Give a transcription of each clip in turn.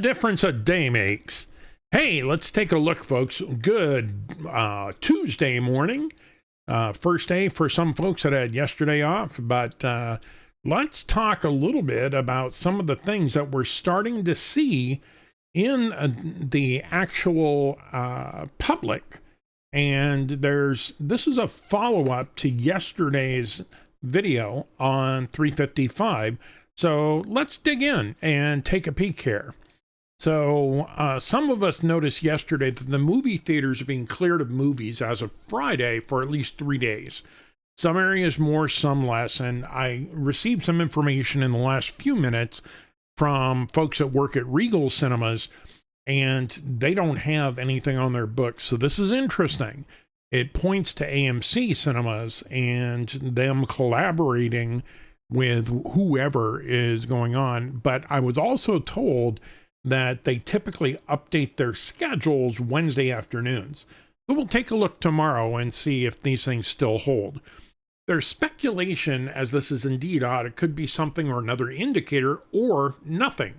difference a day makes. Hey, let's take a look, folks. Good Tuesday morning. First day for some folks that had yesterday off, but let's talk a little bit about some of the things that we're starting to see in the actual public. And this is a follow-up to yesterday's video on 355. So let's dig in and take a peek here. So some of us noticed yesterday that the movie theaters are being cleared of movies as of Friday for at least 3 days. Some areas more, some less. And I received some information in the last few minutes from folks that work at Regal Cinemas, and they don't have anything on their books. So this is interesting. It points to AMC Cinemas and them collaborating with whoever is going on. But I was also told that they typically update their schedules Wednesday afternoons. So we'll take a look tomorrow and see if these things still hold. There's speculation, as this is indeed odd, it could be something or another indicator or nothing.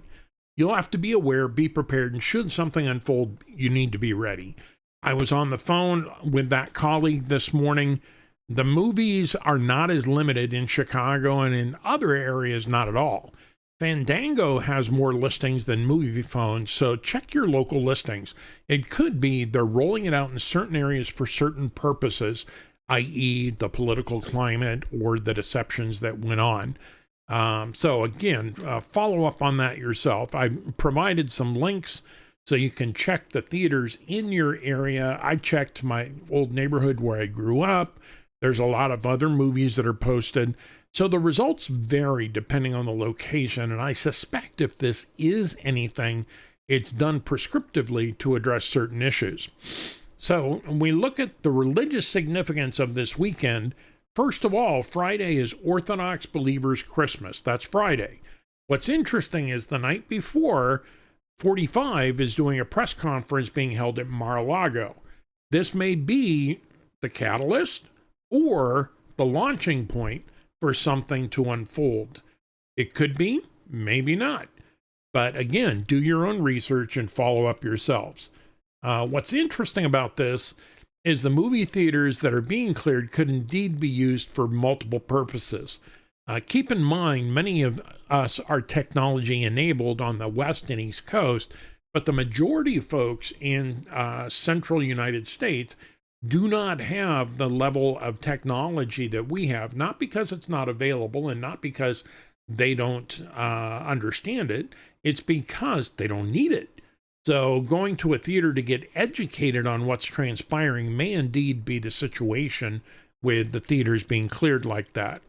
You'll have to be aware, be prepared, and should something unfold, you need to be ready. I was on the phone with that colleague this morning. The movies are not as limited in Chicago, and in other areas, not at all. Fandango has more listings than Moviefone, so check your local listings. It could be they're rolling it out in certain areas for certain purposes, i.e. the political climate or the deceptions that went on. So again, follow up on that yourself. I provided some links so you can check the theaters in your area. I checked my old neighborhood where I grew up. There's a lot of other movies that are posted. So the results vary depending on the location. And I suspect if this is anything, it's done prescriptively to address certain issues. So when we look at the religious significance of this weekend, first of all, Friday is Orthodox Believers' Christmas. That's Friday. What's interesting is the night before, 45 is doing a press conference being held at Mar-a-Lago. This may be the catalyst or the launching point for something to unfold. It could be, maybe not. But again, do your own research and follow up yourselves. What's interesting about this is the movie theaters that are being cleared could indeed be used for multiple purposes. Keep in mind, many of us are technology enabled on the West and East Coast, but the majority of folks in central United States do not have the level of technology that we have, not because it's not available and not because they don't understand it. It's because they don't need it. So going to a theater to get educated on what's transpiring may indeed be the situation with the theaters being cleared like that.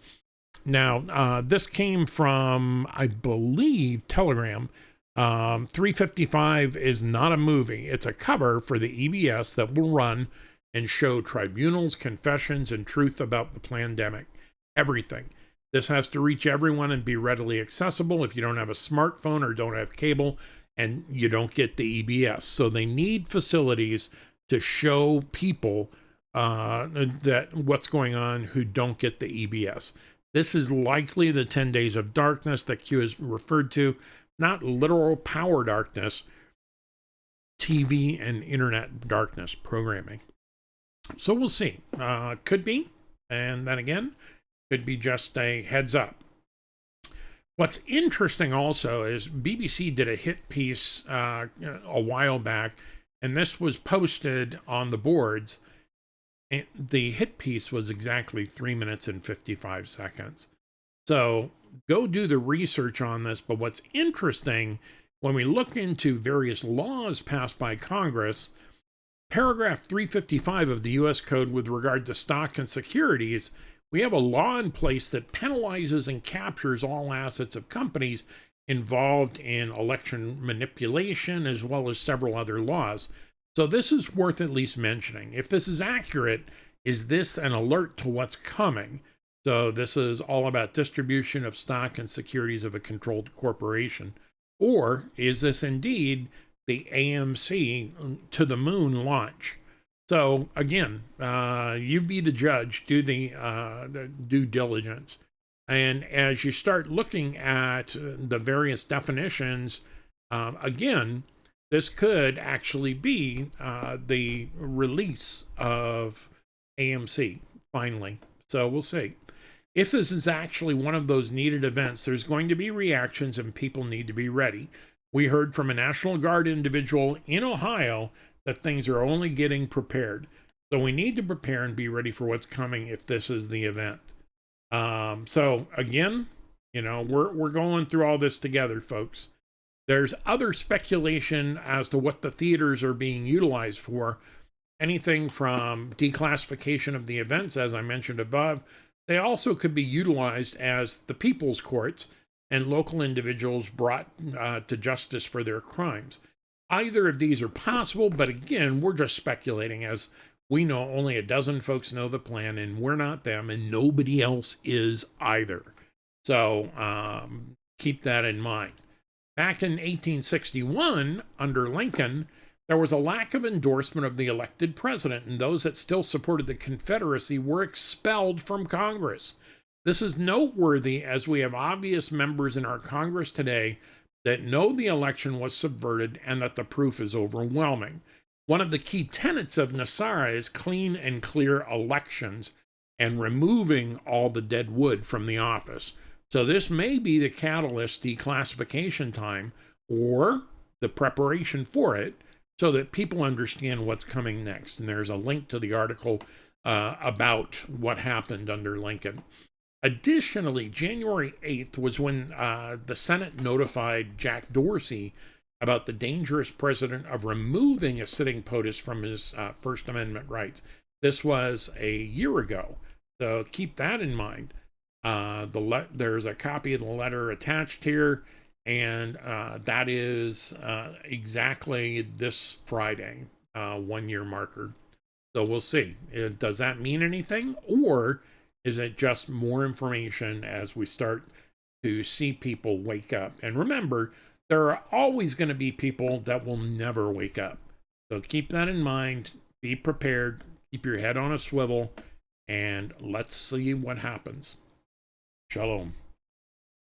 Now, this came from, I believe, Telegram. 355 is not a movie. It's a cover for the EBS that will run and show tribunals, confessions, and truth about the pandemic. Everything. This has to reach everyone and be readily accessible if you don't have a smartphone or don't have cable and you don't get the EBS. So they need facilities to show people that what's going on who don't get the EBS. This is likely the 10 days of darkness that Q is referred to, not literal power darkness, TV and internet darkness programming. So we'll see. Could be, and then again, could be just a heads up. What's interesting also is BBC did a hit piece a while back, and this was posted on the boards. And the hit piece was exactly 3 minutes and 55 seconds. So go do the research on this. But what's interesting, when we look into various laws passed by Congress, paragraph 355 of the U.S. Code with regard to stock and securities, we have a law in place that penalizes and captures all assets of companies involved in election manipulation, as well as several other laws. So this is worth at least mentioning. If this is accurate, is this an alert to what's coming? So this is all about distribution of stock and securities of a controlled corporation. Or is this indeed the AMC to the moon launch? So again, you be the judge, do the due diligence. And as you start looking at the various definitions Again, this could actually be the release of AMC finally. So we'll see. If this is actually one of those needed events, there's going to be reactions and people need to be ready. We heard from a National Guard individual in Ohio that things are only getting prepared. So we need to prepare and be ready for what's coming if this is the event. So again, we're going through all this together, folks. There's other speculation as to what the theaters are being utilized for. Anything from declassification of the events, as I mentioned above. They also could be utilized as the people's courts and local individuals brought to justice for their crimes. Either of these are possible, but again, we're just speculating, as we know only a dozen folks know the plan, and we're not them, and nobody else is either. So keep that in mind. Back in 1861, under Lincoln, there was a lack of endorsement of the elected president, and those that still supported the Confederacy were expelled from Congress. This is noteworthy as we have obvious members in our Congress today that know the election was subverted and that the proof is overwhelming. One of the key tenets of NESARA is clean and clear elections and removing all the dead wood from the office. So this may be the catalyst declassification time or the preparation for it so that people understand what's coming next. And there's a link to the article about what happened under Lincoln. Additionally, January 8th was when the Senate notified Jack Dorsey about the dangerous precedent of removing a sitting POTUS from his First Amendment rights. This was a year ago, so keep that in mind. There's a copy of the letter attached here, and that is exactly this Friday, 1 year marker. So we'll see. Does that mean anything, or is it just more information as we start to see people wake up? And remember, there are always going to be people that will never wake up. So keep that in mind. Be prepared. Keep your head on a swivel, and let's see what happens. Shalom.